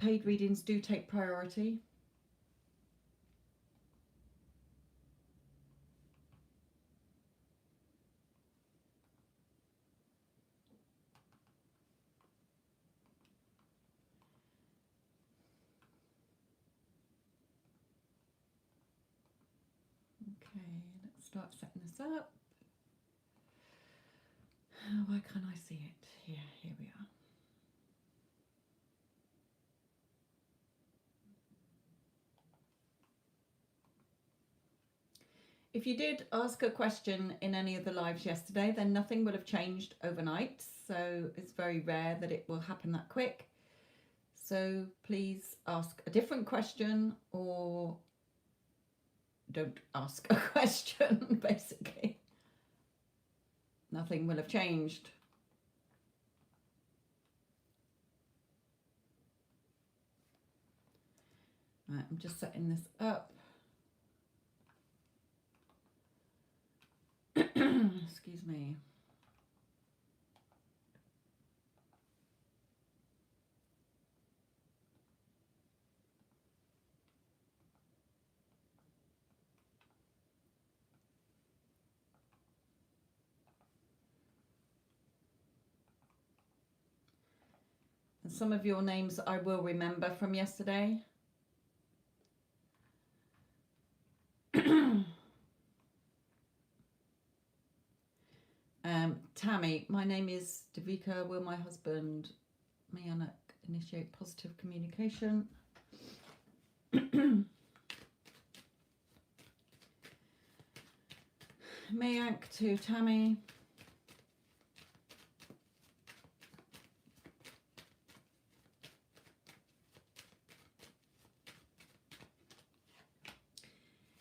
paid readings do take priority. Okay, let's start setting this up. Why can't I see it? Here we are. If you did ask a question in any of the lives yesterday, then nothing would have changed overnight. So it's very rare that it will happen that quick. So please ask a different question or don't ask a question, basically. Nothing will have changed. Right, I'm just setting this up. Excuse me. And some of your names I will remember from yesterday. Tammy, my name is Devika. Will my husband, Mayanak, initiate positive communication? Mayank to Tammy.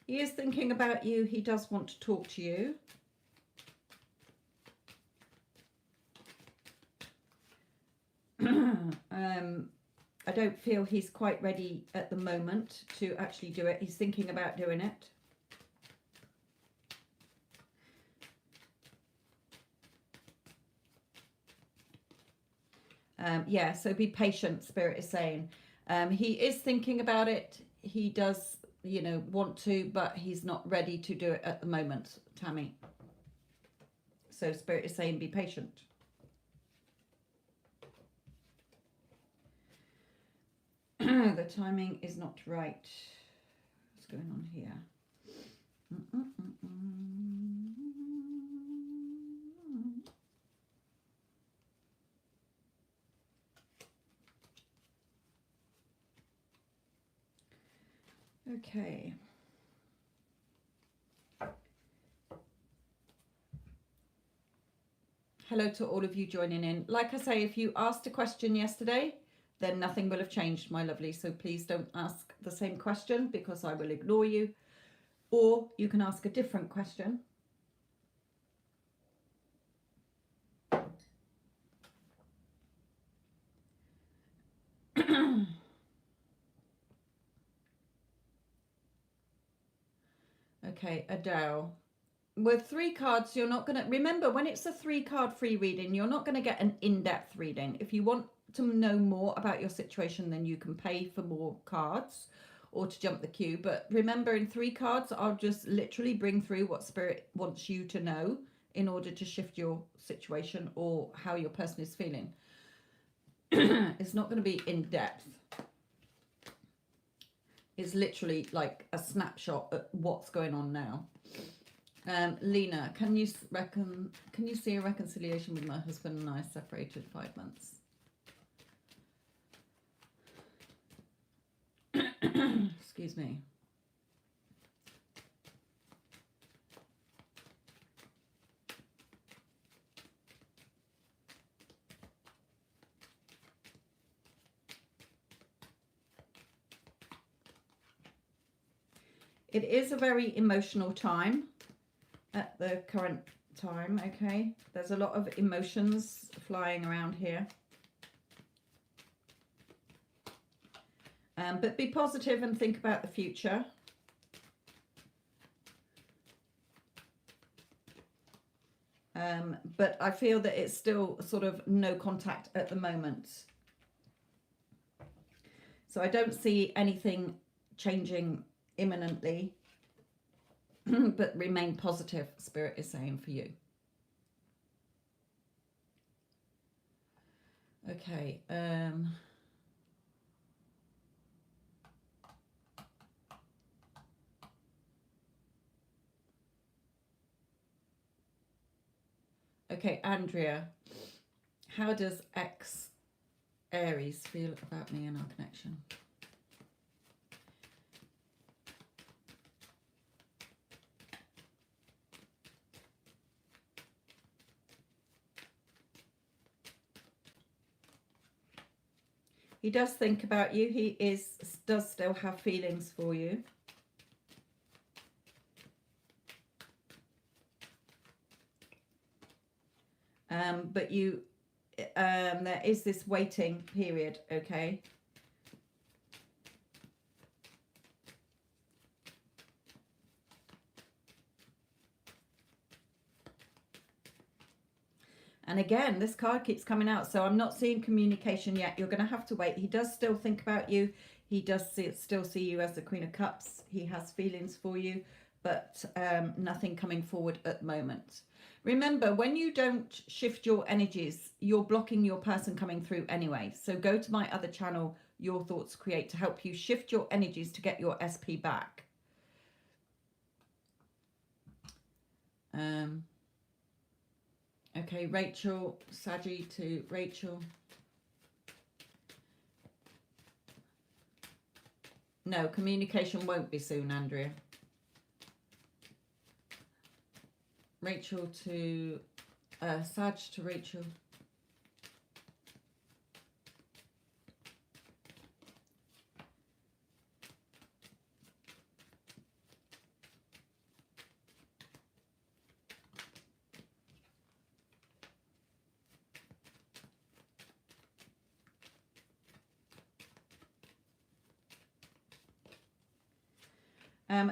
He is thinking about you. He does want to talk to you. I don't feel he's quite ready at the moment to actually do it. He's thinking about doing it. Yeah, so be patient, Spirit is saying. He is thinking about it. He does, you know, want to, but he's not ready to do it at the moment, Tammy. So Spirit is saying be patient. The timing is not right. What's going on here? Okay. Hello to all of you joining in. Like I say, if you asked a question yesterday, then nothing will have changed, my lovely. So please don't ask the same question because I will ignore you. Or you can ask a different question. Okay, Adele. With 3 cards, you're not going to... Remember, when it's a 3-card free reading, you're not going to get an in-depth reading. If you want to know more about your situation, then you can pay for more cards or to jump the queue. But remember, in 3 cards, I'll just literally bring through what Spirit wants you to know in order to shift your situation or how your person is feeling. It's not going to be in-depth. It's literally like a snapshot of what's going on now. Lena, can you see a reconciliation with my husband and I separated 5 months? Excuse me. It is a very emotional time at the current time, okay? There's a lot of emotions flying around here. But be positive and think about the future. But I feel that it's still sort of no contact at the moment. So I don't see anything changing imminently, but remain positive, Spirit is saying for you. Okay. Okay, Andrea, how does Aries feel about me and our connection? He does think about you. He does still have feelings for you. But you, there is this waiting period, okay? And again, this card keeps coming out, so I'm not seeing communication yet. You're going to have to wait. He does still think about you. He does still see you as the Queen of Cups. He has feelings for you, but nothing coming forward at the moment. Remember, when you don't shift your energies, you're blocking your person coming through anyway. So go to my other channel, Your Thoughts Create, to help you shift your energies to get your SP back. Okay, Rachel, Saji to Rachel. No, communication won't be soon, Andrea. Rachel to Saj to Rachel.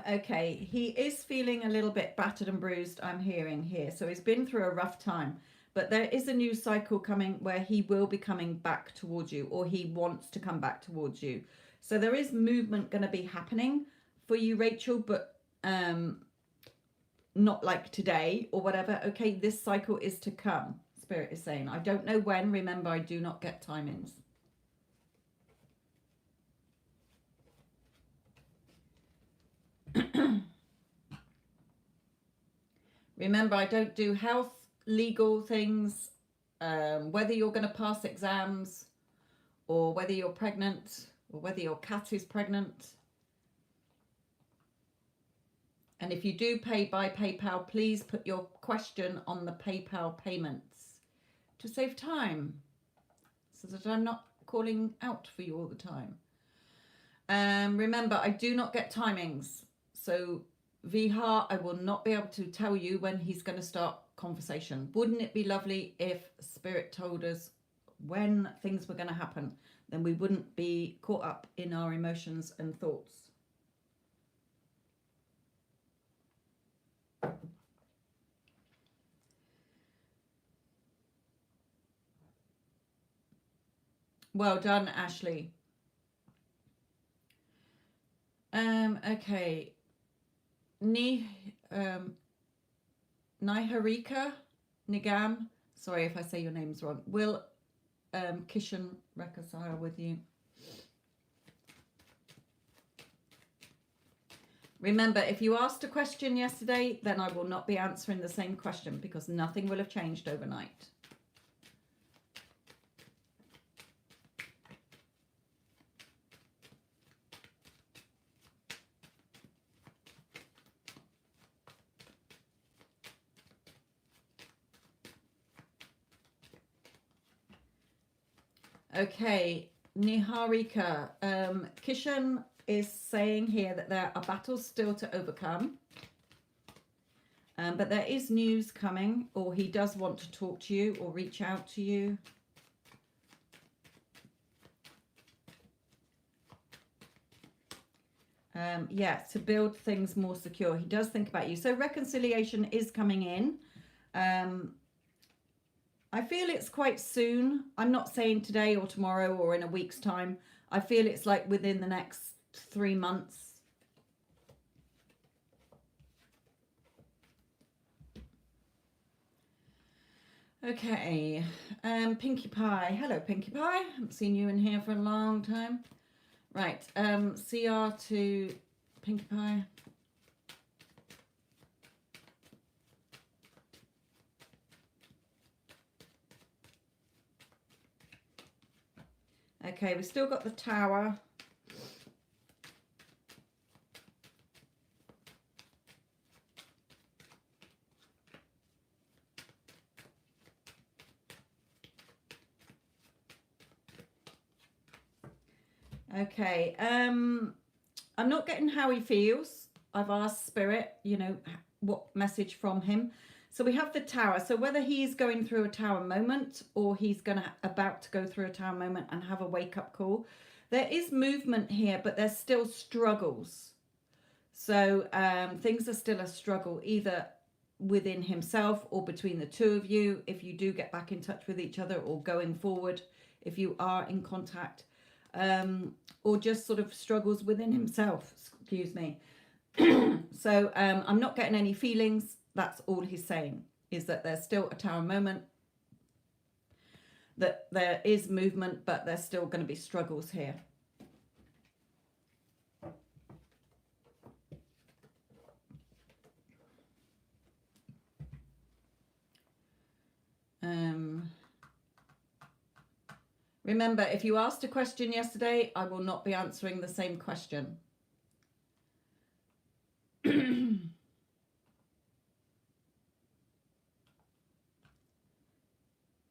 Okay, he is feeling a little bit battered and bruised, I'm hearing here. So he's been through a rough time. But there is a new cycle coming where he will be coming back towards you, or he wants to come back towards you. So there is movement going to be happening for you, Rachel, but not like today or whatever. Okay, this cycle is to come, Spirit is saying. I don't know when. Remember, I do not get timings. Remember, I don't do health, legal things, whether you're going to pass exams or whether you're pregnant or whether your cat is pregnant. And if you do pay by PayPal, please put your question on the PayPal payments to save time so that I'm not calling out for you all the time. Remember, I do not get timings. So Vihar, I will not be able to tell you when he's going to start conversation. Wouldn't it be lovely if Spirit told us when things were going to happen? Then we wouldn't be caught up in our emotions and thoughts. Well done, Ashley. Okay. Niharika Nigam, sorry if I say your name's wrong. Will Kishan reconcile with you? Remember, if you asked a question yesterday, then I will not be answering the same question because nothing will have changed overnight. Okay, Niharika, Kishan is saying here that there are battles still to overcome, but there is news coming, or he does want to talk to you or reach out to you. Yeah, to build things more secure. He does think about you. So reconciliation is coming in. I feel it's quite soon. I'm not saying today or tomorrow or in a week's time. I feel it's like within the next 3 months. Okay, Pinkie Pie. Hello, Pinkie Pie. Haven't seen you in here for a long time. Right, CR to Pinkie Pie. Okay, we've still got the Tower. Okay, I'm not getting how he feels. I've asked Spirit, you know, what message from him. So we have the Tower. So whether he's going through a Tower moment or he's about to go through a Tower moment and have a wake-up call. There is movement here, but there's still struggles. So things are still a struggle, either within himself or between the two of you, if you do get back in touch with each other, or going forward, if you are in contact, or just sort of struggles within himself, excuse me. So I'm not getting any feelings. That's all he's saying, is that there's still a Tower moment, that there is movement, but there's still going to be struggles here. Remember, if you asked a question yesterday, I will not be answering the same question.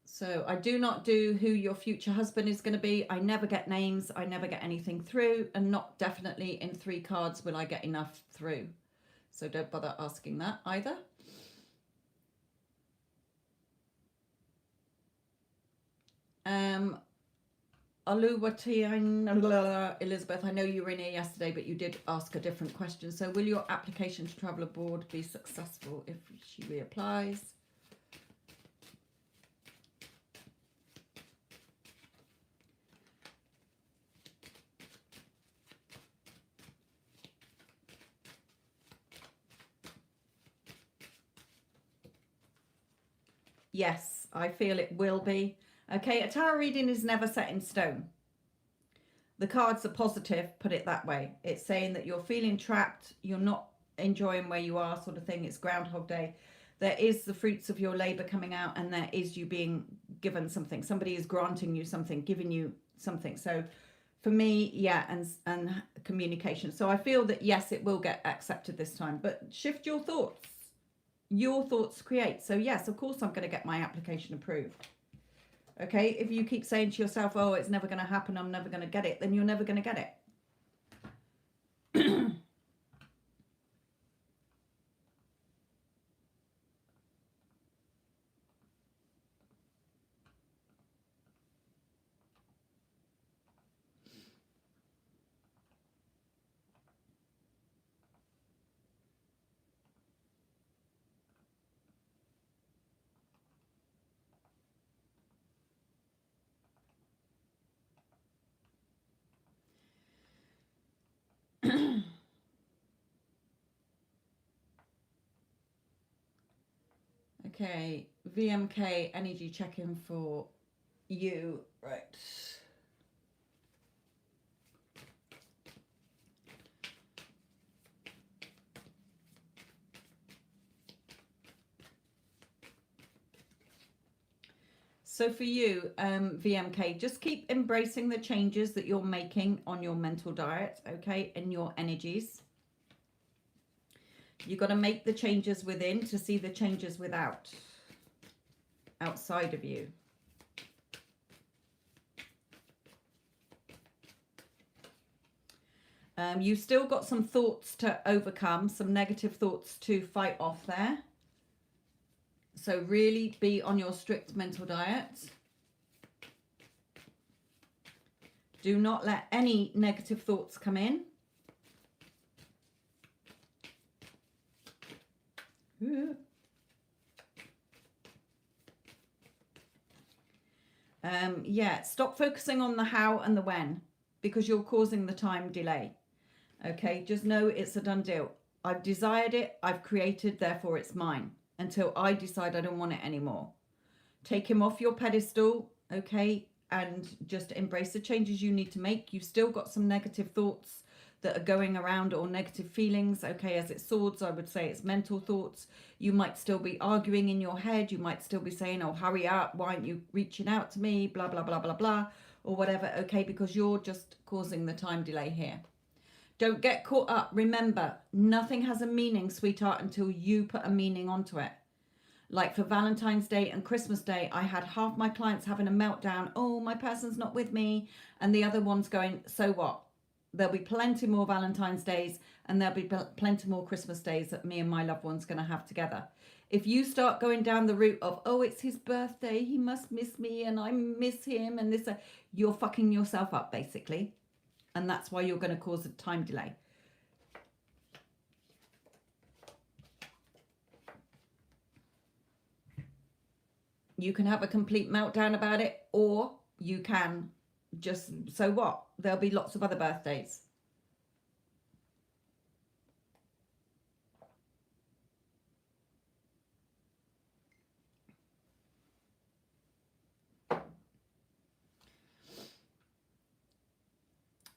So I do not do who your future husband is going to be. I never get names. I never get anything through, and not definitely in 3 cards will I get enough through. So don't bother asking that either. Aluwatian Elizabeth, I know you were in here yesterday, but you did ask a different question. So will your application to travel abroad be successful if she reapplies? Yes, I feel it will be. Okay, a tarot reading is never set in stone. The cards are positive, put it that way. It's saying that you're feeling trapped, you're not enjoying where you are, sort of thing. It's Groundhog Day. There is the fruits of your labor coming out, and there is you being given something. Somebody is granting you something, giving you something. So for me, yeah, and communication. So I feel that, yes, it will get accepted this time, but shift your thoughts. Your thoughts create. So yes, of course I'm going to get my application approved. Okay, if you keep saying to yourself, oh, it's never going to happen, I'm never going to get it, then you're never going to get it. Okay, VMK energy check-in for you. Right. So for you, VMK, just keep embracing the changes that you're making on your mental diet, okay, and your energies. You've got to make the changes within to see the changes outside of you. You've still got some thoughts to overcome, some negative thoughts to fight off there. So really be on your strict mental diet. Do not let any negative thoughts come in. Yeah, stop focusing on the how and the when, because you're causing the time delay. Okay, just know it's a done deal. I've desired it, I've created, therefore it's mine until I decide I don't want it anymore. Take him off your pedestal, okay, and just embrace the changes you need to make. You've still got some negative thoughts that are going around, or negative feelings, okay. As it's swords, I would say it's mental thoughts. You might still be arguing in your head. You might still be saying, oh, hurry up, why aren't you reaching out to me, blah blah blah blah blah, or whatever, okay, because you're just causing the time delay here. Don't get caught up. Remember, nothing has a meaning, sweetheart, until you put a meaning onto it. Like for Valentine's Day and Christmas Day, I had half my clients having a meltdown. Oh, my person's not with me. And the other one's going, so what? There'll be plenty more Valentine's Days, and there'll be plenty more Christmas Days that me and my loved one's going to have together. If you start going down the route of, oh, it's his birthday, he must miss me and I miss him and this, you're fucking yourself up, basically. And that's why you're going to cause a time delay. You can have a complete meltdown about it, or you can just, so what? There'll be lots of other birthdays.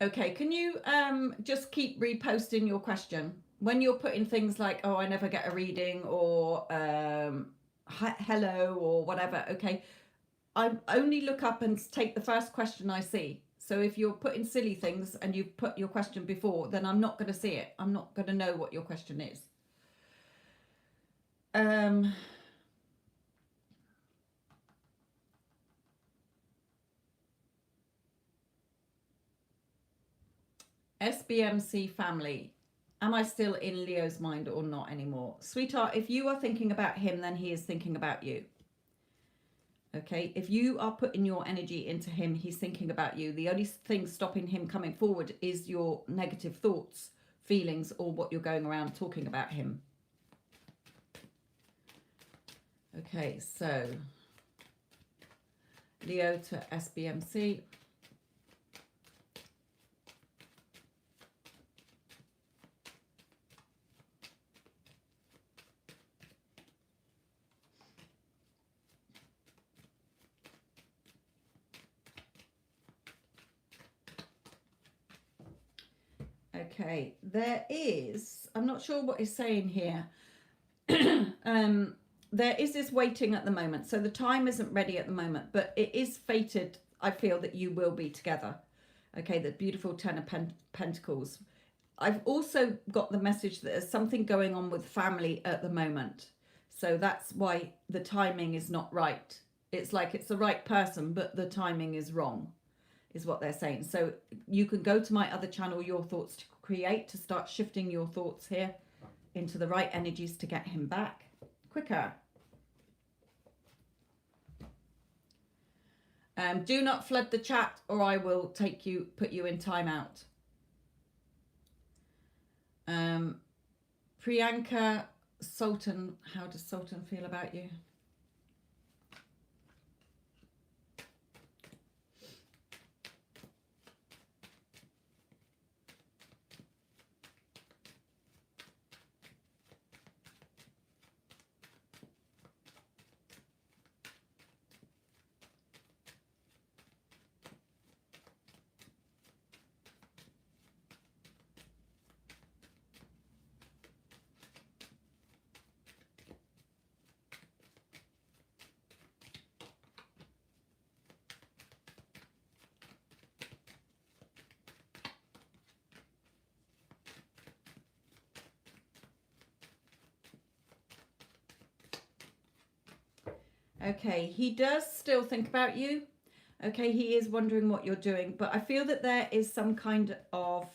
Okay, can you just keep reposting your question? When you're putting things like, oh, I never get a reading, or hello, or whatever, okay, I only look up and take the first question I see. So if you're putting silly things and you've put your question before, then I'm not going to see it. I'm not going to know what your question is. SBMC family. Am I still in Leo's mind or not anymore? Sweetheart, if you are thinking about him, then he is thinking about you. Okay, if you are putting your energy into him, he's thinking about you. The only thing stopping him coming forward is your negative thoughts, feelings, or what you're going around talking about him. Okay, so Leo to SBMC. Okay, there is, I'm not sure what it's saying here. There is this waiting at the moment. So the time isn't ready at the moment, but it is fated, I feel, that you will be together. Okay, the beautiful Ten of Pentacles. I've also got the message that there's something going on with family at the moment. So that's why the timing is not right. It's like it's the right person, but the timing is wrong, is what they're saying. So you can go to my other channel, Your Thoughts to Create, to start shifting your thoughts here into the right energies to get him back quicker. Do not flood the chat, or I will put you in timeout. Priyanka Sultan, how does Sultan feel about you? Okay, he does still think about you. Okay, he is wondering what you're doing, but I feel that there is some kind of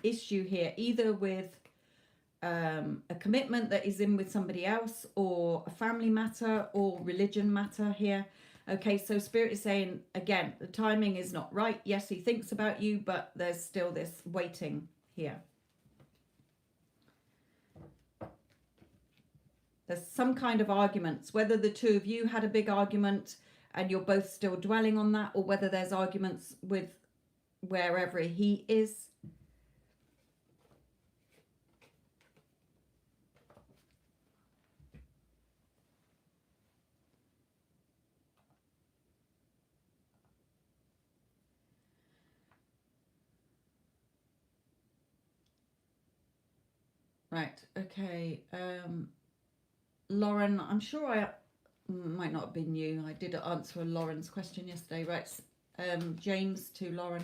issue here, either with a commitment that is in with somebody else, or a family matter, or religion matter here. Okay, so Spirit is saying, again, the timing is not right. Yes, he thinks about you, but there's still this waiting here. There's some kind of arguments, whether the two of you had a big argument and you're both still dwelling on that, or whether there's arguments with wherever he is. Right, okay. Lauren, I'm sure I might not have been you. I did answer Lauren's question yesterday. Right, James to Lauren.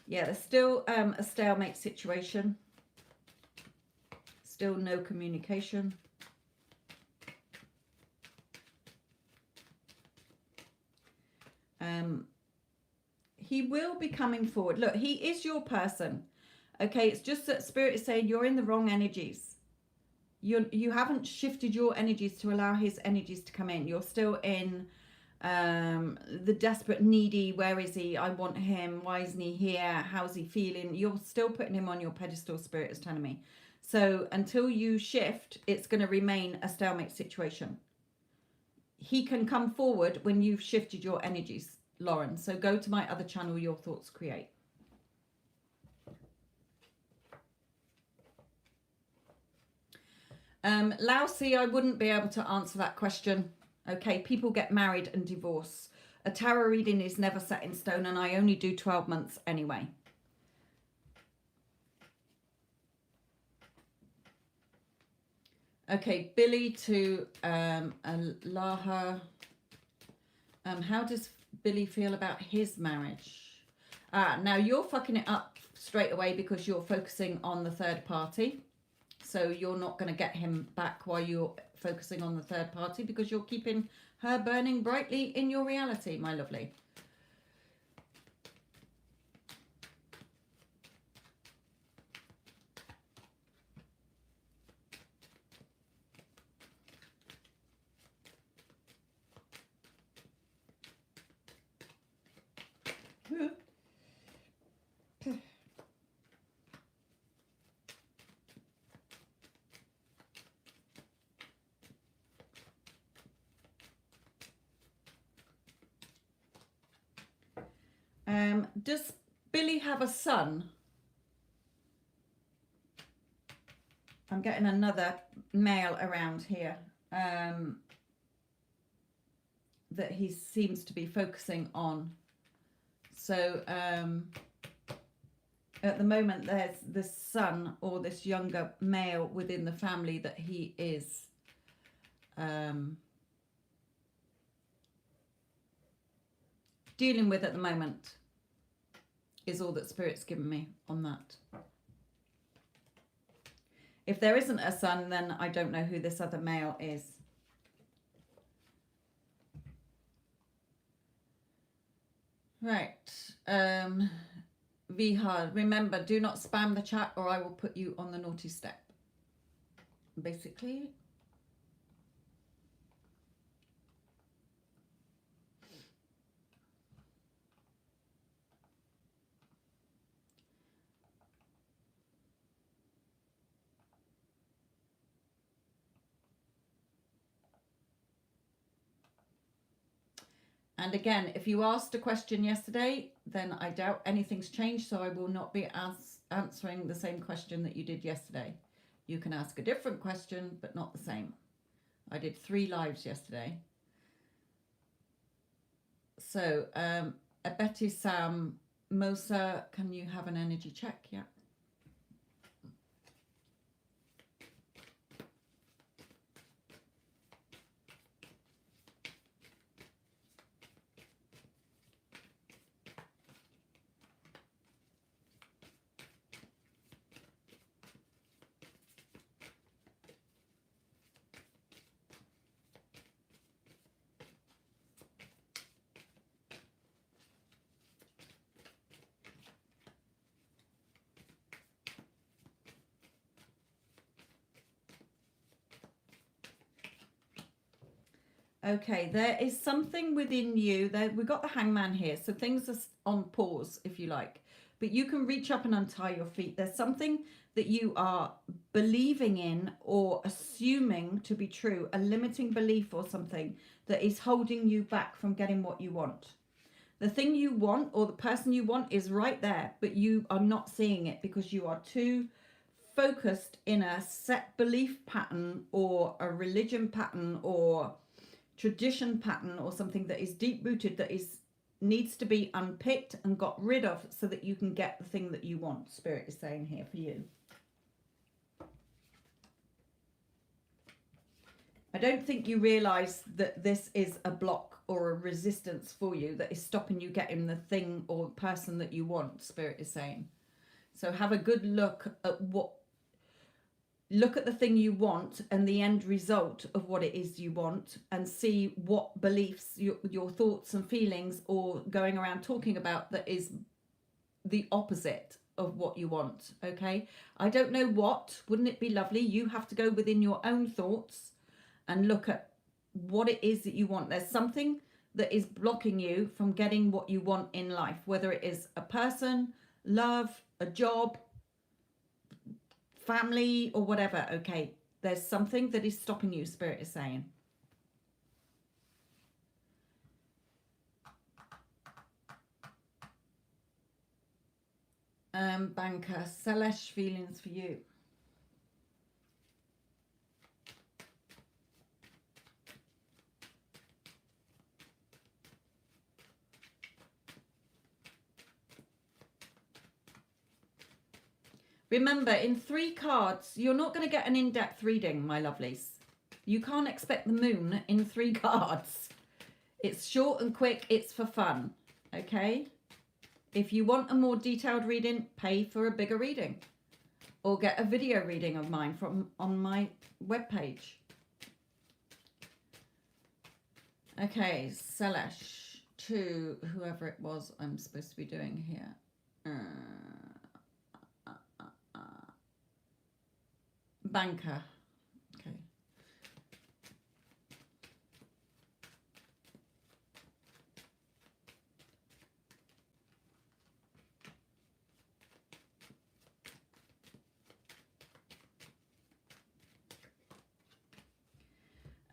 Yeah, there's still a stalemate situation. Still no communication. He will be coming forward. Look, he is your person. Okay, it's just that Spirit is saying you're in the wrong energies. You haven't shifted your energies to allow his energies to come in. You're still in the desperate, needy, where is he? I want him. Why isn't he here? How's he feeling? You're still putting him on your pedestal, Spirit is telling me. So until you shift, it's going to remain a stalemate situation. He can come forward when you've shifted your energies, Lauren. So go to my other channel, Your Thoughts Create. Lousy, I wouldn't be able to answer that question. Okay, people get married and divorce. A tarot reading is never set in stone, and I only do 12 months anyway. Okay, Billy to Laha. How does Billy feel about his marriage? Now you're fucking it up straight away because you're focusing on the third party. So you're not going to get him back while you're focusing on the third party because you're keeping her burning brightly in your reality, my lovely. Does Billy have a son? I'm getting another male around here that he seems to be focusing on. So at the moment there's this son or this younger male within the family that he is dealing with at the moment, is all that Spirit's given me on that. If there isn't a son, then I don't know who this other male is. Right. Vihar, remember, do not spam the chat or I will put you on the naughty step. Basically. And again, if you asked a question yesterday, then I doubt anything's changed, so I will not be answering the same question that you did yesterday. You can ask a different question, but not the same. I did 3 lives yesterday. So, Betty Sam Mosa, can you have an energy check? Yeah. Okay, there is something within you. There, we've got the hangman here, so things are on pause, if you like. But you can reach up and untie your feet. There's something that you are believing in or assuming to be true, a limiting belief or something that is holding you back from getting what you want. The thing you want or the person you want is right there, but you are not seeing it because you are too focused in a set belief pattern or a religion pattern or tradition pattern or something that is deep rooted, that is needs to be unpicked and got rid of so that you can get the thing that you want. Spirit is saying here for you. I don't think you realize that this is a block or a resistance for you that is stopping you getting the thing or person that you want. Spirit is saying. So have a good look at the thing you want and the end result of what it is you want, and see what beliefs, your thoughts and feelings, or going around talking about that is the opposite of what you want. Okay, I don't know what. Wouldn't it be lovely? You have to go within your own thoughts and look at what it is that you want. There's something that is blocking you from getting what you want in life, whether it is a person, love, a job, family, or whatever. Okay, there's something that is stopping you, Spirit is saying. Banker, Celeste, feelings for you. Remember, in 3 cards, you're not going to get an in-depth reading, my lovelies. You can't expect the moon in 3 cards. It's short and quick. It's for fun. Okay? If you want a more detailed reading, pay for a bigger reading. Or get a video reading of mine from on my webpage. Okay, Selesh to whoever it was I'm supposed to be doing here. Banker. Okay.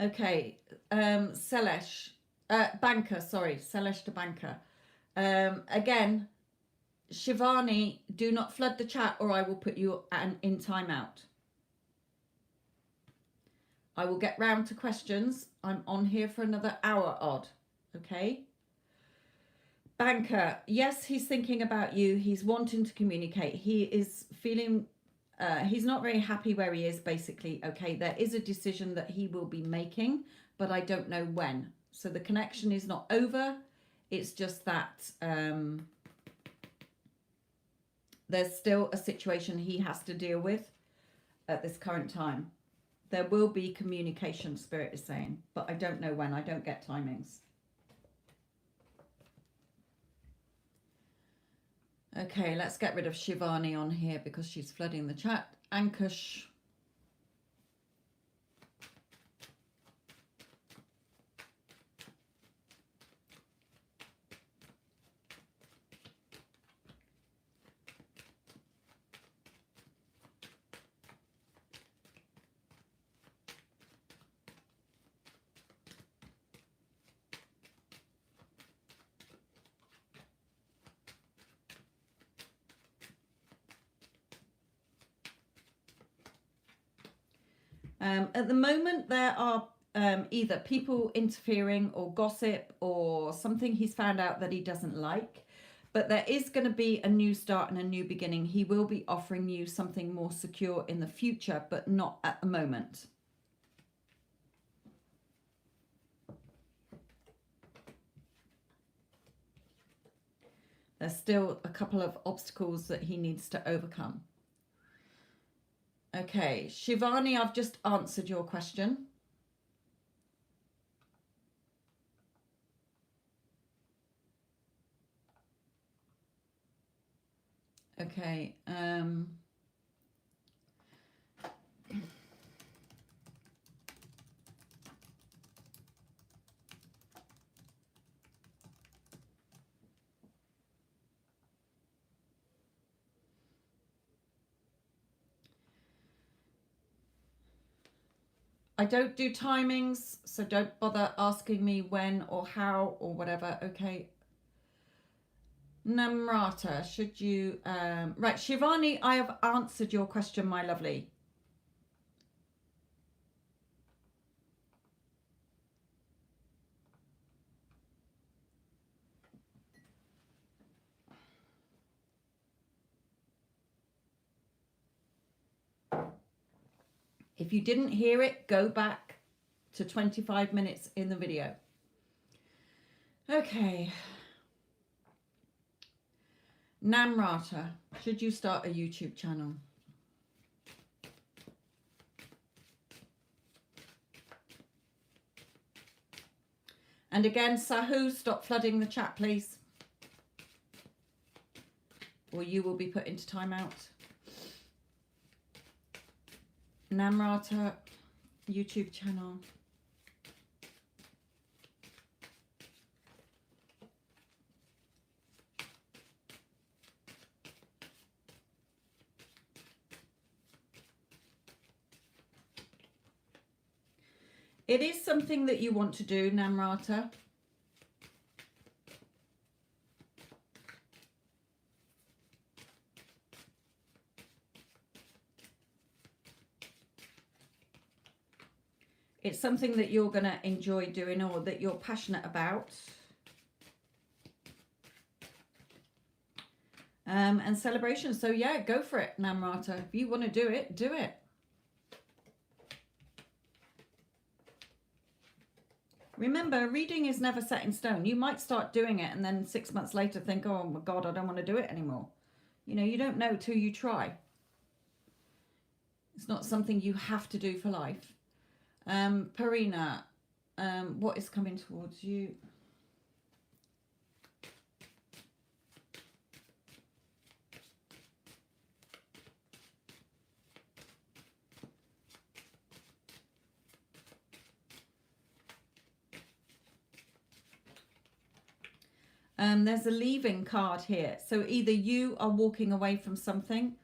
Okay, Selesh, Banker, sorry, Selesh to Banker. Again, Shivani, do not flood the chat or I will put you in timeout. I will get round to questions. I'm on here for another hour odd, okay? Banker, yes, he's thinking about you. He's wanting to communicate. He is feeling, he's not very happy where he is, basically, okay? There is a decision that he will be making, but I don't know when. So the connection is not over. It's just that there's still a situation he has to deal with at this current time. There will be communication, Spirit is saying, but I don't know when. I don't get timings. Okay, let's get rid of Shivani on here because she's flooding the chat. Ankush. At the moment, there are either people interfering or gossip or something he's found out that he doesn't like. But there is going to be a new start and a new beginning. He will be offering you something more secure in the future, but not at the moment. There's still a couple of obstacles that he needs to overcome. Okay, Shivani, I've just answered your question. Okay. I don't do timings, so don't bother asking me when or how or whatever, okay? Namrata, should you... right, Shivani, I have answered your question, my lovely. If you didn't hear it, go back to 25 minutes in the video. Okay. Namrata, should you start a YouTube channel? And again, Sahu, stop flooding the chat, please. Or you will be put into timeout. Namrata, YouTube channel. It is something that you want to do, Namrata. It's something that you're going to enjoy doing or that you're passionate about. And celebration. So yeah, go for it, Namrata. If you want to do it, do it. Remember, reading is never set in stone. You might start doing it and then 6 months later think, oh my God, I don't want to do it anymore. You know, you don't know till you try. It's not something you have to do for life. Parina, what is coming towards you? There's a leaving card here. So either you are walking away from something,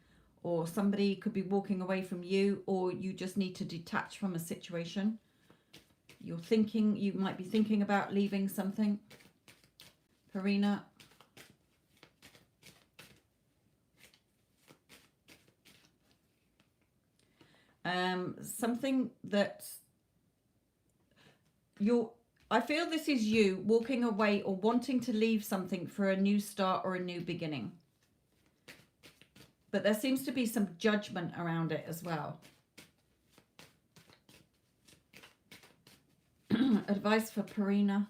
or somebody could be walking away from you, or you just need to detach from a situation. You're thinking, you might be thinking about leaving something. Parina. Something that I feel this is you walking away or wanting to leave something for a new start or a new beginning. But there seems to be some judgment around it as well. Advice for Parina.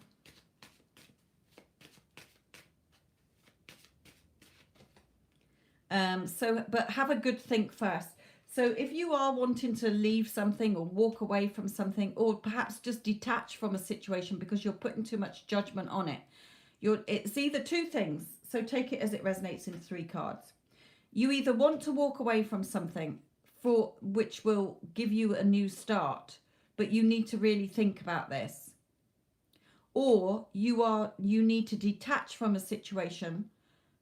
But have a good think first. So if you are wanting to leave something or walk away from something, or perhaps just detach from a situation because you're putting too much judgment on it, it's either two things. So take it as it resonates in 3 cards. You either want to walk away from something for which will give you a new start, but you need to really think about this. Or you need to detach from a situation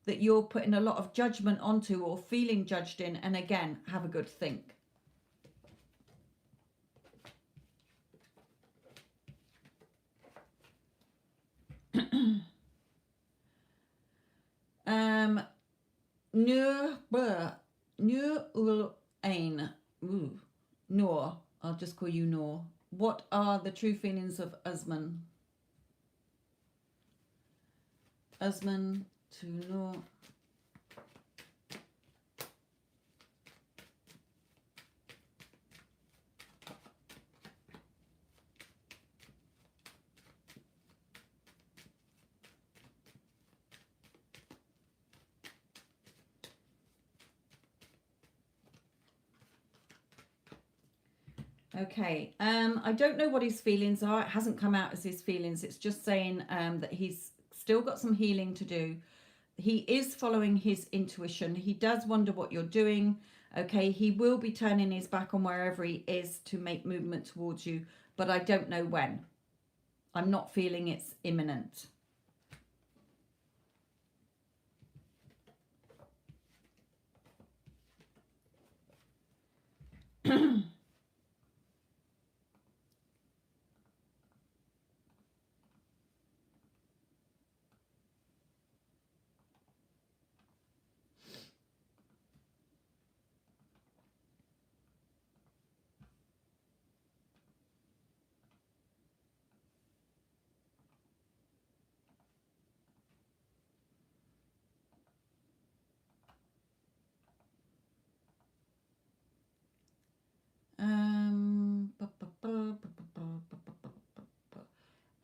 that you're putting a lot of judgment onto or feeling judged in, and again, have a good think. Noor, I'll just call you Noor. What are the true feelings of Usman? Usman to Noor. Okay, I don't know what his feelings are. It hasn't come out as his feelings. It's just saying that he's still got some healing to do. He is following his intuition. He does wonder what you're doing. Okay, he will be turning his back on wherever he is to make movement towards you, but I don't know when. I'm not feeling it's imminent.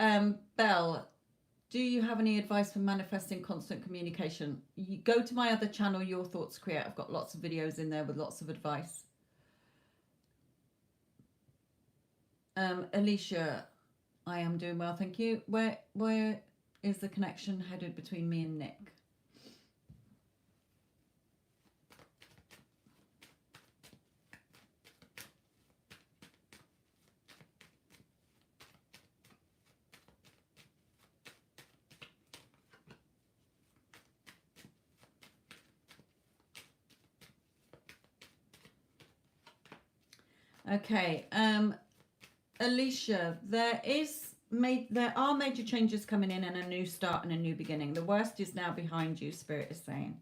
Belle, do you have any advice for manifesting constant communication? You go to my other channel, Your Thoughts Create. I've got lots of videos in there with lots of advice. Alicia, I am doing well, thank you. Where is the connection headed between me and Nick? Okay, Alicia, there are major changes coming in and a new start and a new beginning. The worst is now behind you, Spirit is saying.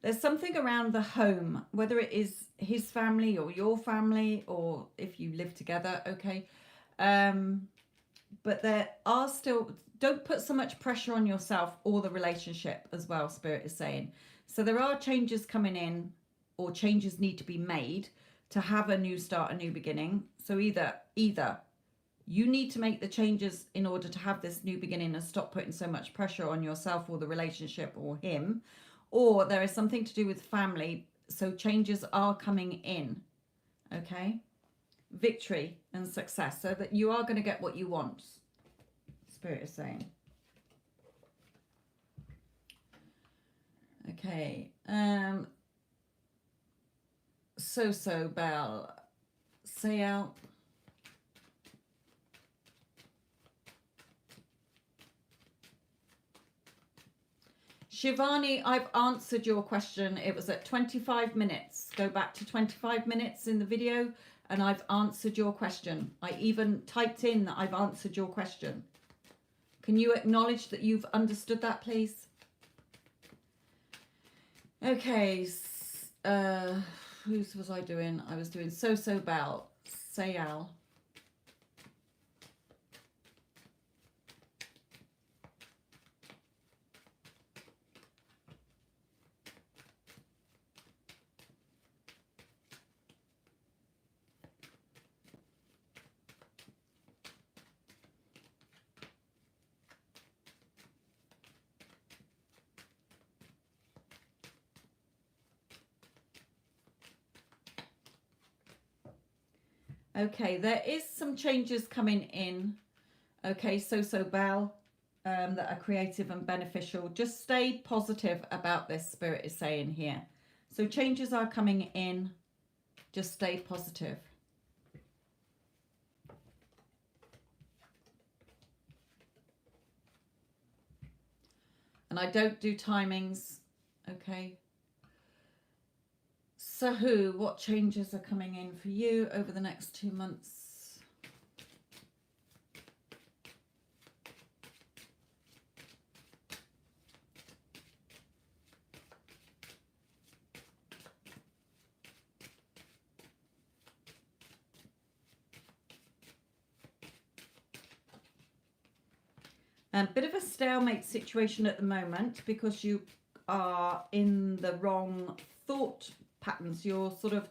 There's something around the home, whether it is his family or your family, or if you live together, okay. But there are still, don't put so much pressure on yourself or the relationship as well, Spirit is saying. So there are changes coming in, or changes need to be made to have a new start, a new beginning. So either you need to make the changes in order to have this new beginning and stop putting so much pressure on yourself or the relationship or him, or there is something to do with family. So changes are coming in, okay? Victory and success, so that you are going to get what you want, Spirit is saying. Okay, so Belle, say out. Shivani, I've answered your question. It was at 25 minutes. Go back to 25 minutes in the video and I've answered your question. I even typed in that I've answered your question. Can you acknowledge that you've understood that, please? Okay, whose was I doing? I was doing So Belle, Sayal. Okay, there is some changes coming in. Okay, so Belle, that are creative and beneficial. Just stay positive about this, Spirit is saying here. So changes are coming in. Just stay positive. And I don't do timings. Okay. Sahu, what changes are coming in for you over the next 2 months? A bit of a stalemate situation at the moment because you are in the wrong thought patterns. You're sort of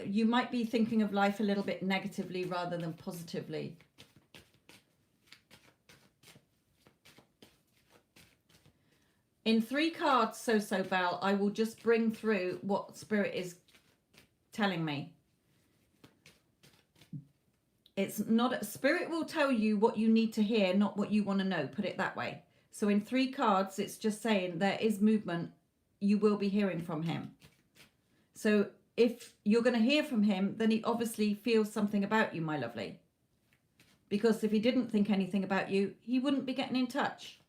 you might be thinking of life a little bit negatively rather than positively. In 3 cards, So Belle, I will just bring through what Spirit is telling me. It's not, Spirit will tell you what you need to hear, not what you want to know, put it that way. So in 3 cards, it's just saying there is movement. You will be hearing from him. So if you're going to hear from him, then he obviously feels something about you, my lovely. Because if he didn't think anything about you, he wouldn't be getting in touch.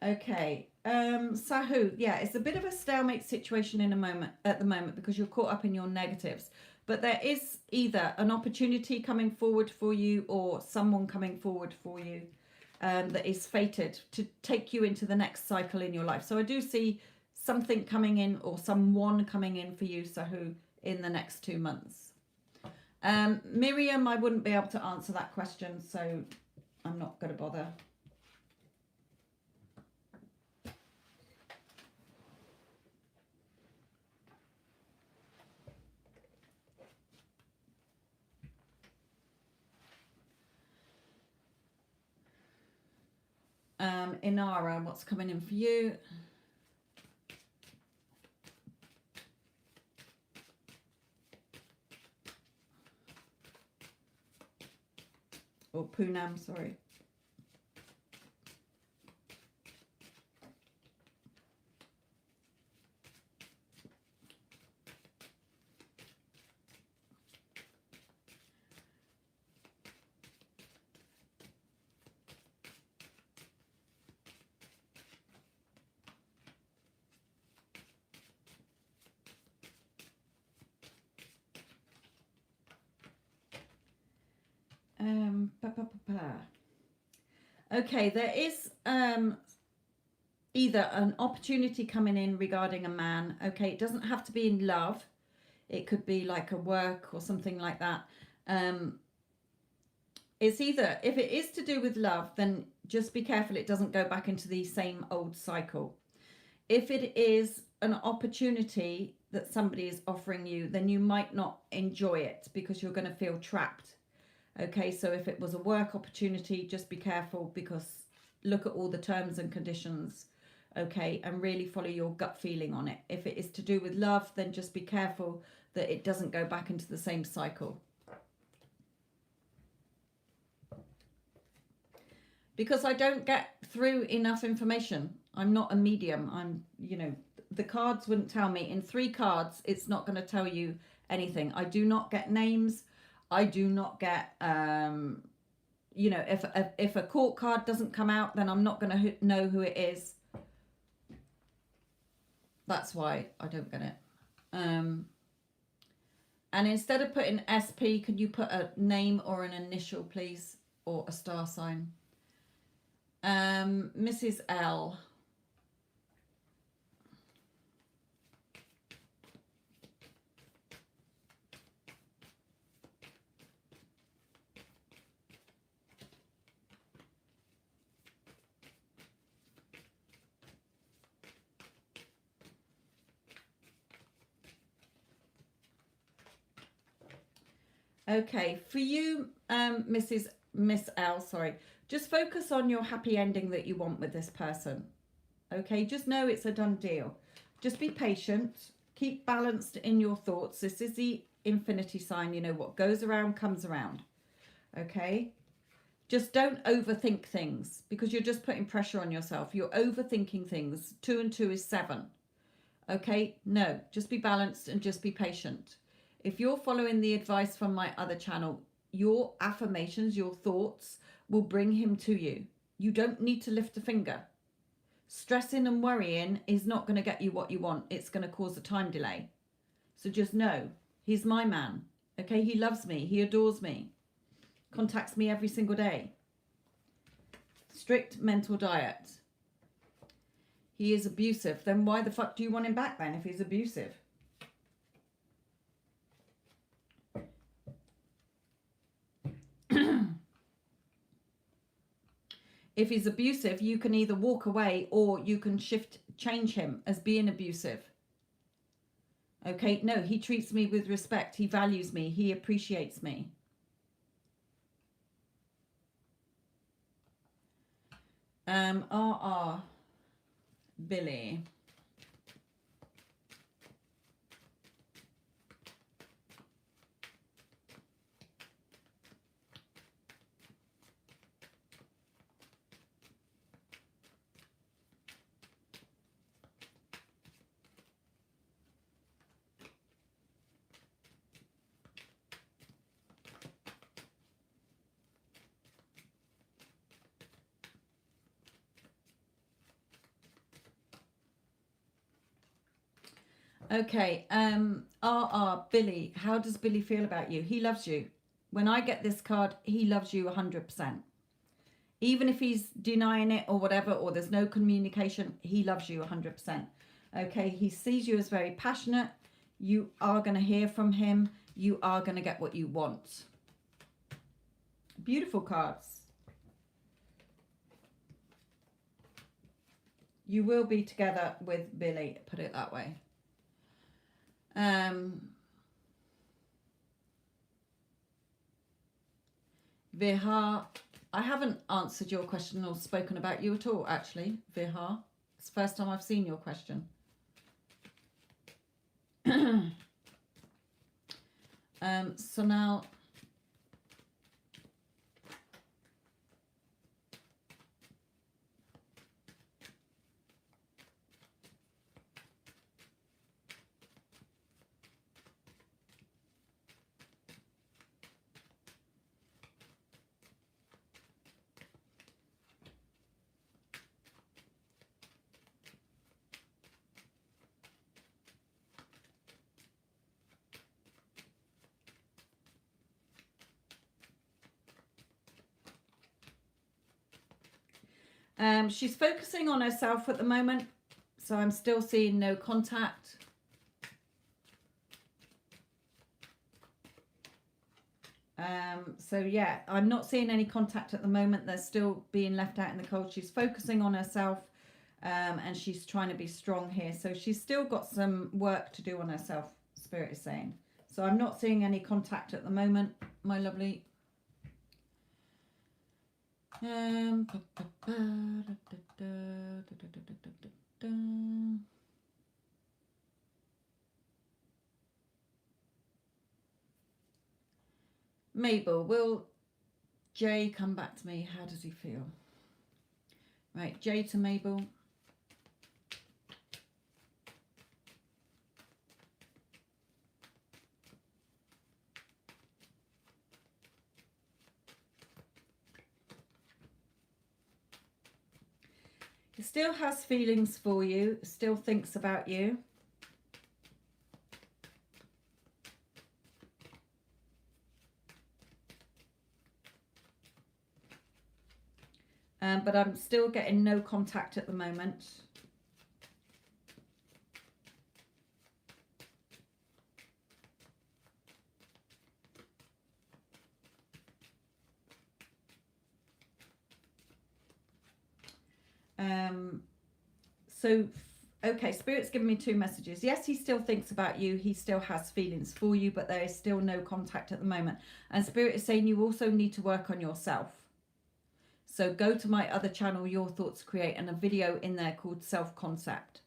Okay, Sahu, yeah, it's a bit of a stalemate situation at the moment because you're caught up in your negatives. But there is either an opportunity coming forward for you or someone coming forward for you that is fated to take you into the next cycle in your life. So I do see something coming in or someone coming in for you, Sahu, in the next 2 months. Miriam, I wouldn't be able to answer that question, so I'm not going to bother. Inara, what's coming in for you? Or Poonam, sorry. Okay, there is either an opportunity coming in regarding a man. Okay, it doesn't have to be in love. It could be like a work or something like that. It's either, if it is to do with love, then just be careful it doesn't go back into the same old cycle. If it is an opportunity that somebody is offering you, then you might not enjoy it because you're going to feel trapped. Okay, so if it was a work opportunity, just be careful, because look at all the terms and conditions, okay, and really follow your gut feeling on it. If it is to do with love, then just be careful that it doesn't go back into the same cycle. Because I don't get through enough information. I'm not a medium. I'm, you know, the cards wouldn't tell me. In 3 cards, it's not going to tell you anything. I do not get names. I do not get, you know, if a court card doesn't come out, then I'm not going to know who it is. That's why I don't get it. And instead of putting SP, could you put a name or an initial, please? Or a star sign? Mrs. L. Okay, for you, Miss L, sorry, just focus on your happy ending that you want with this person. Okay, just know it's a done deal. Just be patient, keep balanced in your thoughts. This is the infinity sign, you know, what goes around comes around. Okay, just don't overthink things, because you're just putting pressure on yourself. You're overthinking things. 2 and 2 is 7. Okay, no, just be balanced and just be patient. If you're following the advice from my other channel, your affirmations, your thoughts will bring him to you. You don't need to lift a finger. Stressing and worrying is not going to get you what you want. It's going to cause a time delay. So just know, he's my man. Okay, he loves me. He adores me. Contacts me every single day. Strict mental diet. He is abusive. Then why the fuck do you want him back then if he's abusive? If he's abusive, you can either walk away or you can change him as being abusive. Okay, no, he treats me with respect. He values me. He appreciates me. Billy. Okay, Billy, how does Billy feel about you? He loves you. When I get this card, he loves you 100%. Even if he's denying it or whatever, or there's no communication, he loves you 100%. Okay, he sees you as very passionate. You are going to hear from him. You are going to get what you want. Beautiful cards. You will be together with Billy, put it that way. Vihar, I haven't answered your question or spoken about you at all, actually, Vihar. It's the first time I've seen your question. So now, she's focusing on herself at the moment, so I'm still seeing no contact. So yeah, I'm not seeing any contact at the moment. They're still being left out in the cold. She's focusing on herself, and she's trying to be strong here. So she's still got some work to do on herself, Spirit is saying. So I'm not seeing any contact at the moment, my lovely. Mabel, will Jay come back to me? How does he feel? Right, Jay to Mabel. He still has feelings for you, still thinks about you. But I'm still getting no contact at the moment. Okay, Spirit's given me two messages. Yes, he still thinks about you. He still has feelings for you, but there is still no contact at the moment. And Spirit is saying you also need to work on yourself. So go to my other channel, Your Thoughts Create, and a video in there called Self-Concept.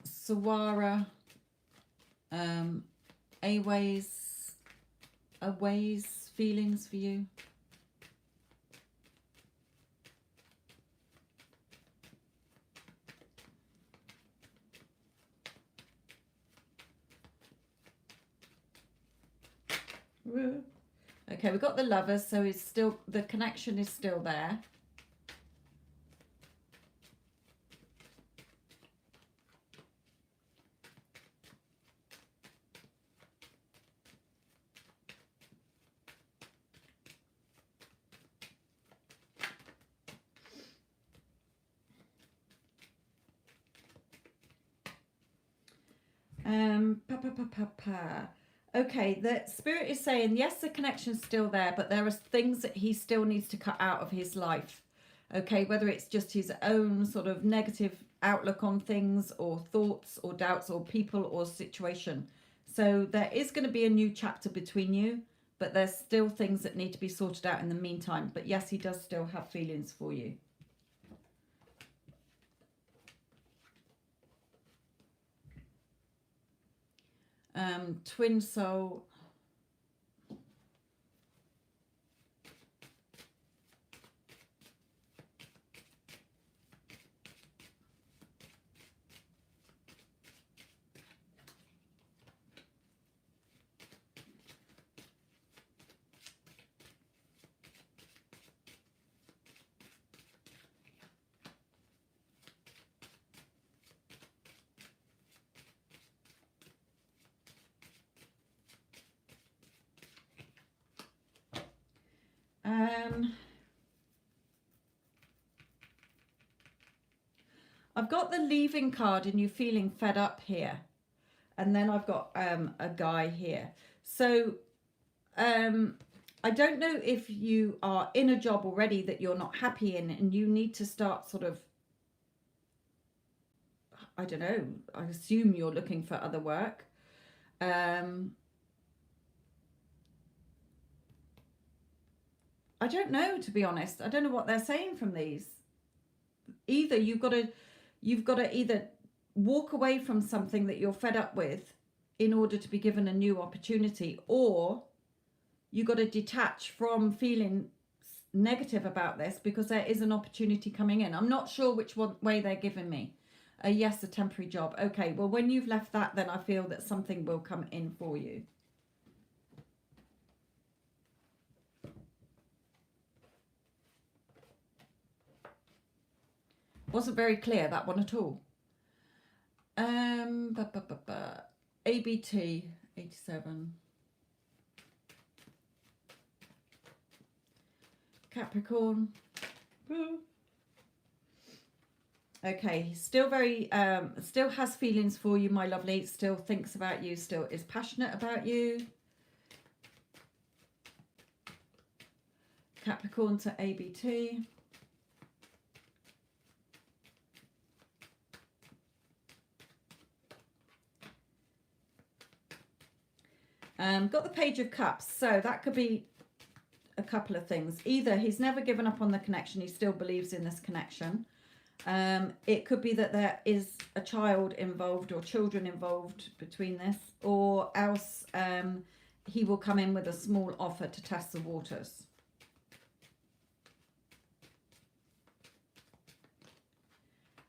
Sawara, Aways feelings for you. Okay, we've got the Lovers, so it's still, the connection is still there. Okay, the Spirit is saying, yes, the connection's still there, but there are things that he still needs to cut out of his life. Okay, whether it's just his own sort of negative outlook on things or thoughts or doubts or people or situation. So there is going to be a new chapter between you, but there's still things that need to be sorted out in the meantime. But yes, he does still have feelings for you. Twin soul. I've got the leaving card and you feeling fed up here. And then I've got a guy here. So I don't know if you are in a job already that you're not happy in, and you need to start sort of, I don't know, I assume you're looking for other work. I don't know, to be honest. I don't know what they're saying from these. Either you've got to either walk away from something that you're fed up with in order to be given a new opportunity, or you got to detach from feeling negative about this because there is an opportunity coming in. I'm not sure which way they're giving me. Yes, a temporary job. Okay, well, when you've left that, then I feel that something will come in for you. Wasn't very clear, that one at all. ABT 87. Capricorn. Okay, still very, still has feelings for you, my lovely. Still thinks about you, still is passionate about you. Capricorn to ABT. Got the Page of Cups, so that could be a couple of things. Either he's never given up on the connection, he still believes in this connection. It could be that there is a child involved or children involved between this, or else he will come in with a small offer to test the waters.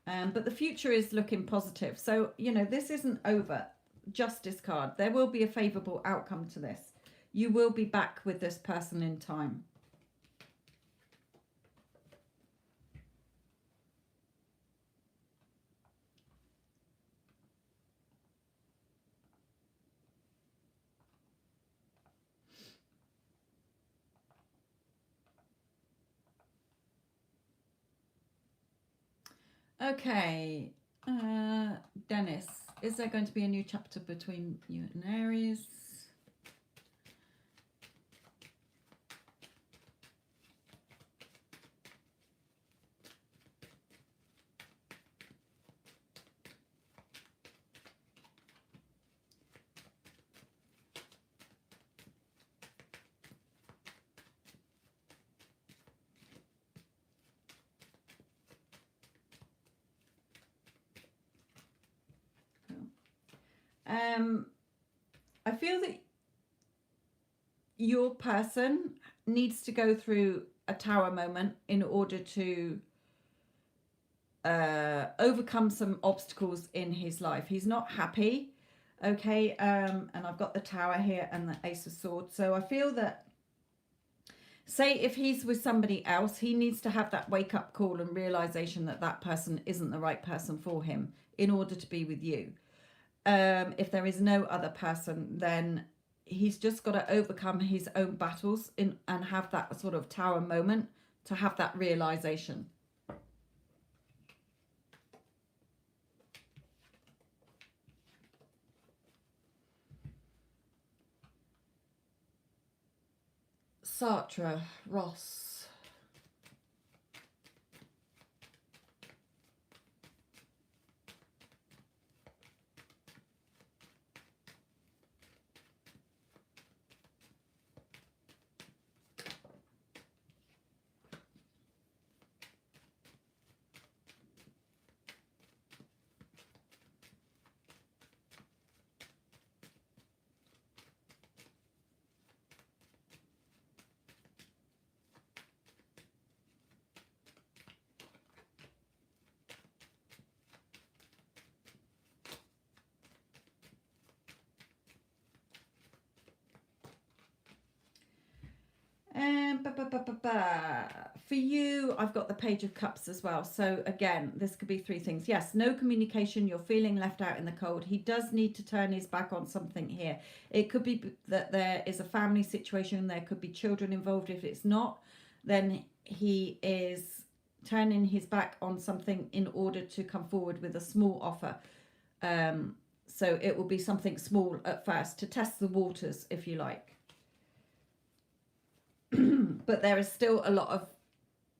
But the future is looking positive. So, you know, this isn't over. Justice card. There will be a favourable outcome to this. You will be back with this person in time. Okay, Dennis, is there going to be a new chapter between you and Aries? I feel that your person needs to go through a tower moment in order to overcome some obstacles in his life. He's not happy, okay? And I've got the Tower here and the Ace of Swords. So I feel that, say if he's with somebody else, he needs to have that wake-up call and realization that that person isn't the right person for him in order to be with you. If there is no other person, then he's just got to overcome his own battles and have that sort of tower moment to have that realization. Sartre, Ross. For you, I've got the Page of Cups as well. So again, this could be three things. Yes, no communication. You're feeling left out in the cold. He does need to turn his back on something here. It could be that there is a family situation. There could be children involved. If it's not, then he is turning his back on something in order to come forward with a small offer. So it will be something small at first to test the waters, if you like. But there is still a lot of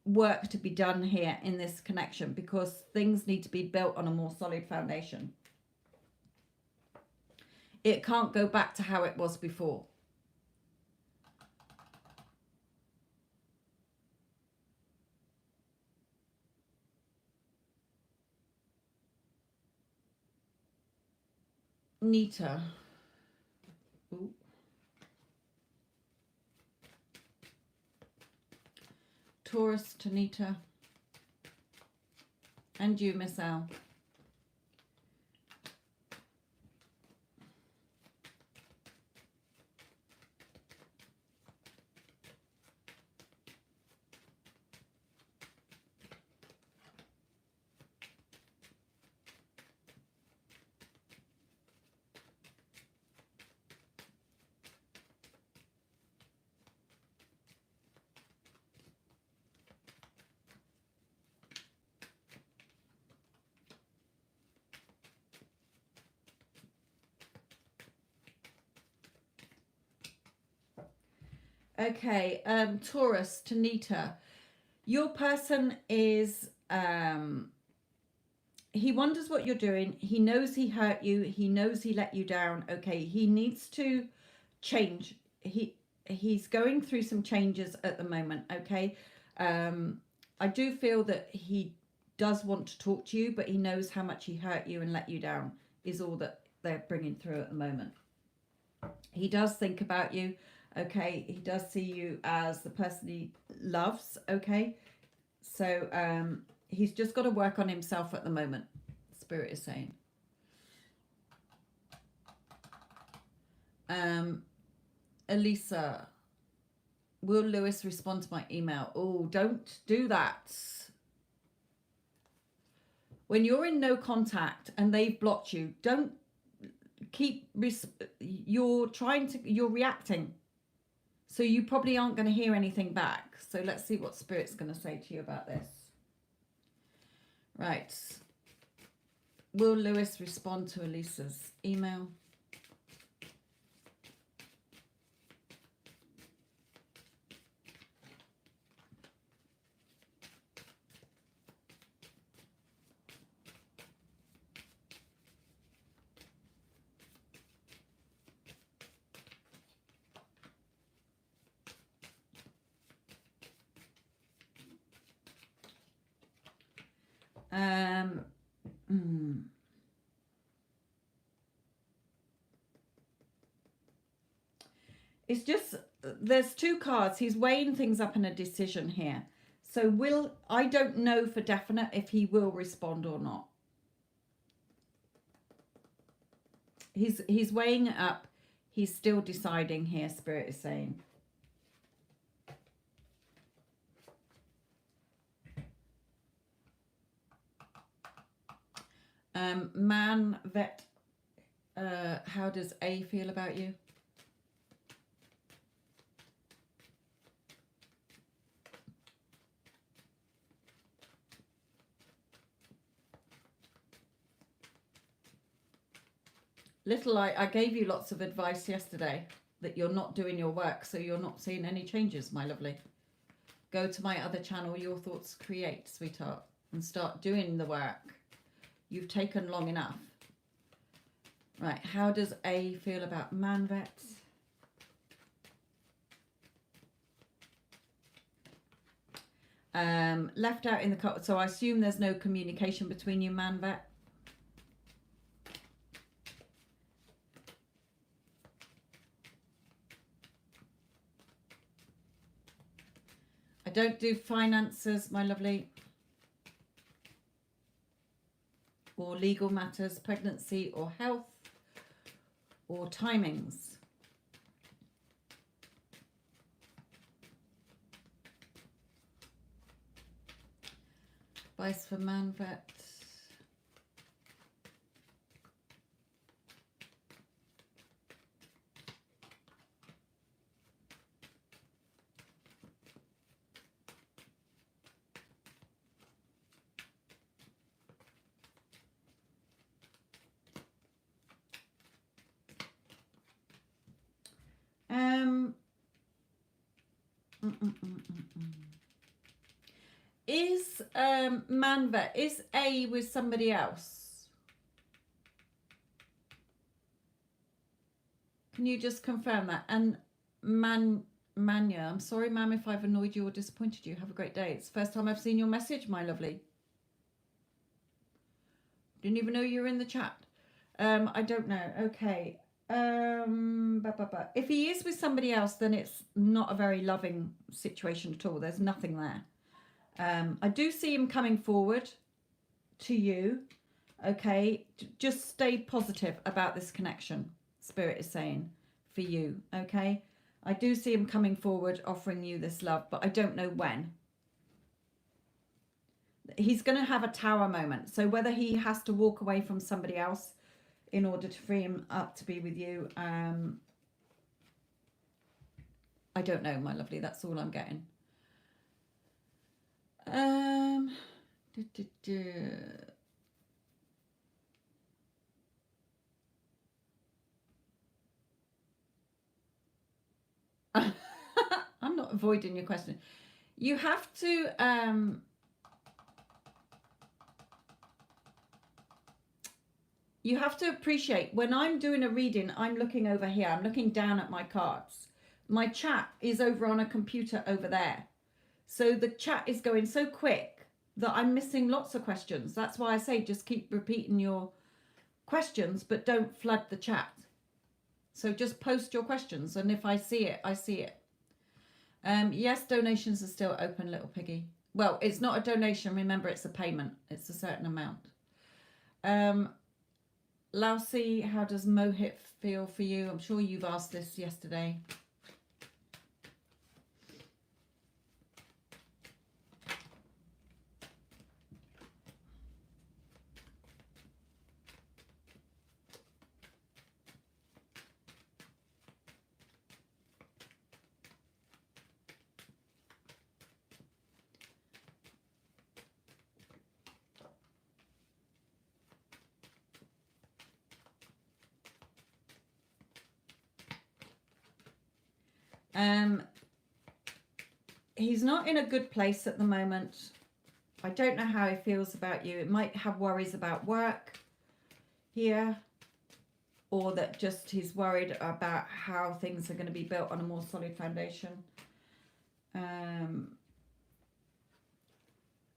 work to be done here in this connection because things need to be built on a more solid foundation. It can't go back to how it was before. Nita. Ooh. Taurus to Nita. And you, Miss Al. Okay, Taurus to Nita. Your person is, he wonders what you're doing. He knows he hurt you. He knows he let you down. Okay, he needs to change. He's going through some changes at the moment. Okay, I do feel that he does want to talk to you, but he knows how much he hurt you and let you down is all that they're bringing through at the moment. He does think about you. Okay, he does see you as the person he loves. Okay, so he's just got to work on himself at the moment, Spirit is saying. Elisa, will Lewis respond to my email? Oh, don't do that. When you're in no contact and they've blocked you, don't keep, you're reacting. So you probably aren't going to hear anything back. So let's see what Spirit's going to say to you about this. Right. Will Lewis respond to Elisa's email? It's just, there's two cards. He's weighing things up in a decision here. So I don't know for definite if he will respond or not. He's weighing it up. He's still deciding here, Spirit is saying. Man vet, how does A feel about you? Little I gave you lots of advice yesterday that you're not doing your work, so you're not seeing any changes, my lovely. Go to my other channel, Your Thoughts Create, sweetheart, and start doing the work. You've taken long enough. Right, how does A feel about man vets? Left out in the cut, so I assume there's no communication between you, man vet. I don't do finances, my lovely, or legal matters, pregnancy or health, or timings. Advice for man vet. Is Manvet, is A with somebody else? Can you just confirm that? And Manya, I'm sorry, ma'am, if I've annoyed you or disappointed you. Have a great day. It's the first time I've seen your message, my lovely. Didn't even know you were in the chat. I don't know. Okay. If he is with somebody else, then it's not a very loving situation at all. There's nothing there. I do see him coming forward to you. Okay. Just stay positive about this connection, Spirit is saying, for you. Okay. I do see him coming forward, offering you this love, but I don't know when. He's going to have a tower moment. So whether he has to walk away from somebody else in order to free him up to be with you, I don't know, my lovely. That's all I'm getting. I'm not avoiding your question. You have to you have to appreciate when I'm doing a reading, I'm looking over here. I'm looking down at my cards. My chat is over on a computer over there. So the chat is going so quick that I'm missing lots of questions. That's why I say just keep repeating your questions, but don't flood the chat. So just post your questions. And if I see it, I see it. Yes, donations are still open, little piggy. Well, it's not a donation. Remember, it's a payment. It's a certain amount. Lousy, how does Mohit feel for you? I'm sure you've asked this yesterday. He's not in a good place at the moment. I don't know how he feels about you. It might have worries about work here, or that just he's worried about how things are going to be built on a more solid foundation.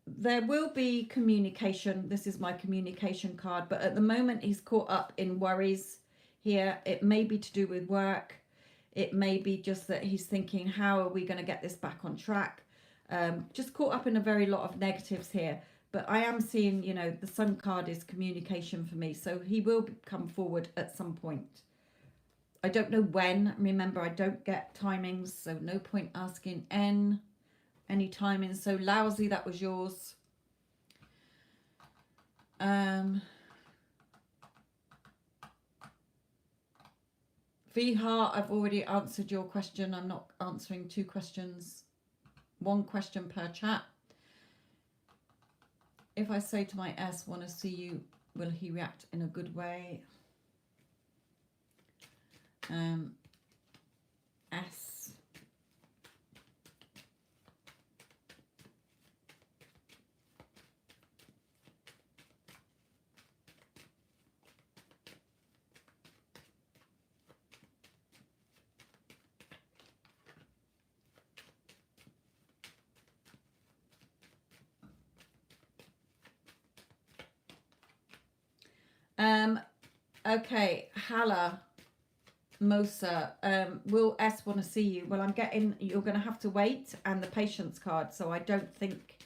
There will be communication. This is my communication card, but at the moment he's caught up in worries here. It may be to do with work. It may be just that he's thinking, how are we going to get this back on track? Just caught up in a very lot of negatives here. But I am seeing, you know, the Sun card is communication for me. So he will come forward at some point. I don't know when. Remember, I don't get timings. So no point asking any timings. So Lousy, that was yours. Vihar, I've already answered your question. I'm not answering two questions. One question per chat. If I say to my S, want to see you, will he react in a good way? S. Okay, Hala, Mosa, will S want to see you? Well, I'm getting, you're going to have to wait, and the patience card, so I don't think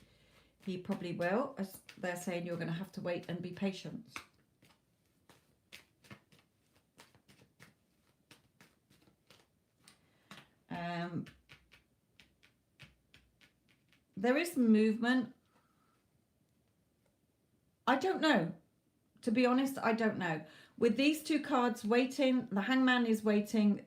he probably will, as they're saying you're going to have to wait and be patient. There is movement. I don't know. To be honest, I don't know. With these two cards waiting, the Hangman is waiting,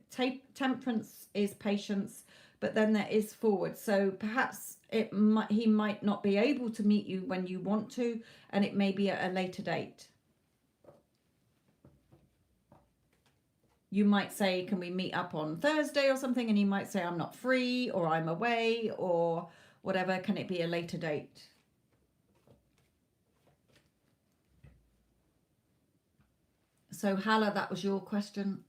Temperance is patience, but then there is forward. So perhaps he might not be able to meet you when you want to, and it may be at a later date. You might say, can we meet up on Thursday or something? And he might say, I'm not free, or I'm away, or whatever. Can it be a later date? So Hala, that was your question.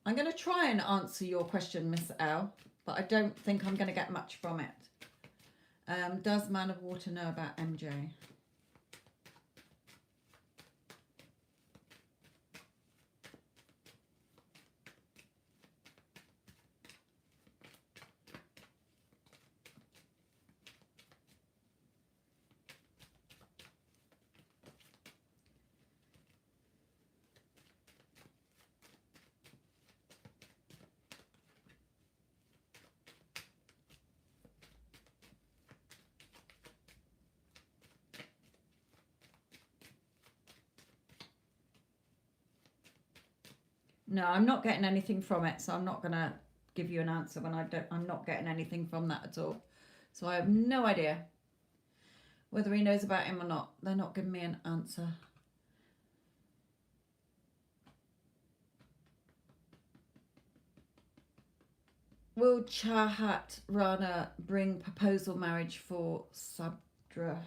I'm going to try and answer your question, Miss L, but I don't think I'm going to get much from it. Does Man of Water know about MJ? No, I'm not getting anything from it, so I'm not going to give you an answer when I'm not getting anything from that at all. So I have no idea whether he knows about him or not. They're not giving me an answer. Will Chahat Rana bring proposal marriage for Sabra?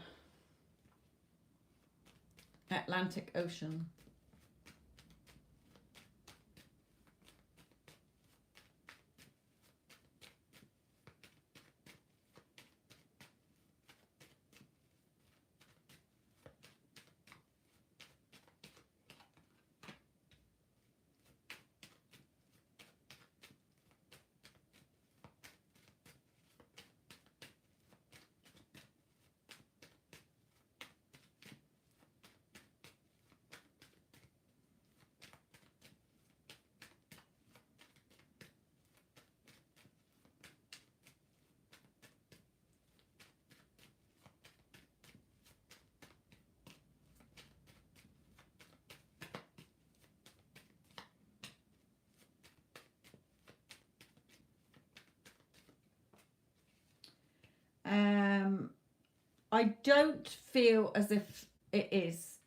Atlantic Ocean. I don't feel as if it is.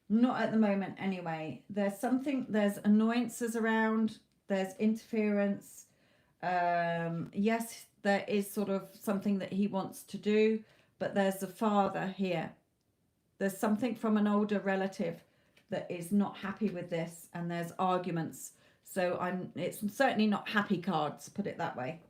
Not at the moment, anyway. There's annoyances around, there's interference. Yes, there is sort of something that he wants to do, but there's a father here. There's something from an older relative that is not happy with this, and there's arguments. So it's certainly not happy cards, put it that way.